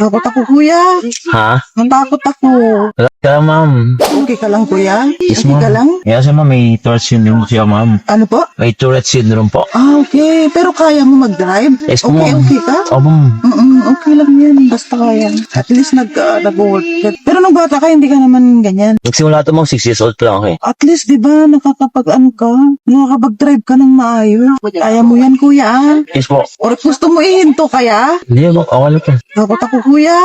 Takot ako, kuya. Ha? Natakot ako. Wala ka lang, ma'am. Okay ka lang, kuya? Yes, Okay ma'am. ka lang? Yes, ma'am. May Tourette syndrome siya, ma'am. Ano po? May Tourette syndrome po. Okay. Pero kaya mo mag-drive? Yes, Okay, ma'am. okay ka? Opo, ma'am. Okay lang yan. Basta kaya. At least nag-work ka. Pero nung bata ka, hindi ka naman ganyan. Nagsimula ito, ma'am. 6 years old pa lang ako eh. At least, di ba, nakakapag-ano ka? Nakakapag-drive ka ng maayos. Kaya mo yan, kuya, ah. Yes po. Or gusto mo ihinto kaya? Hindi, ma'am. Okay lang po. Takot ako, kuya.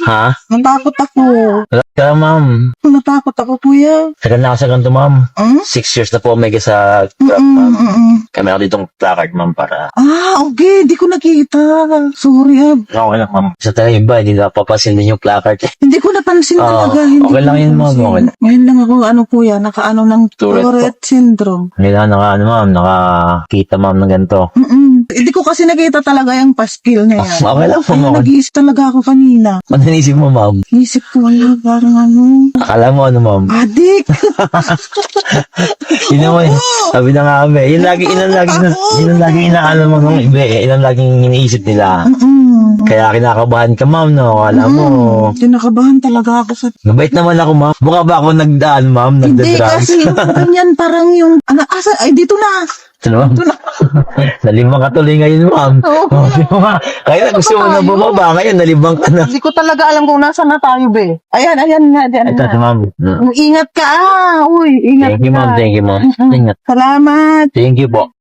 Ha? Natakot ako. Wala ka lang, ma'am. Natakot ako, kuya. Tagal na ako sa ganito, ma'am. Hmm? 6 years na po mega sa grab, ma'am. Kami ako ditong placard, ma'am, para... Okay. Di ko nakita. Sorry, ah. Okay lang, ma'am. Sa tayo iba, hindi napapasin din yung placard. Hindi ko napansin talaga. Hindi okay ko lang yun, ma'am. napansin. Okay lang. Ngayon lang ako, kuya, nakaano ng Tourette Tourette syndrome. Kailangan ma'am, nakakita, ma'am, ng ganito. Hindi ko kasi nakita talaga yung paskil na yan. Okay lang po, Ay, ma'am. nag-iisip talaga ako kanina. Ano naisip mo, ma'am? Isip ko, parang ano, Akala mo, ano, ma'am? adik. Yun naman, sabi na nga kami. Yun ang laging inaano mo nung iba eh. Yun ang laging iniisip nila. Kaya kinakabahan ka, ma'am, no? Akala mo. Kinakabahan talaga ako sa... Mabait naman ako, ma'am. Mukha ba ako nagdaan, ma'am? Hindi Nagda-drugs? kasi, ganyan parang yung, ay dito na. Ano, ma'am? Nalimang ka tuloy ngayon, ma'am. Oo. Di ba nga? Kaya gusto mo na bumaba. Ngayon, nalimang ka na. Hindi ko talaga alam kung nasa na tayo, be. Ayan nga, dyan Ito, si na. ma'am. Ingat ka, uy, ingat Thank you, ma'am. ka. Thank you, ma'am. Ingat. Salamat. Thank you po.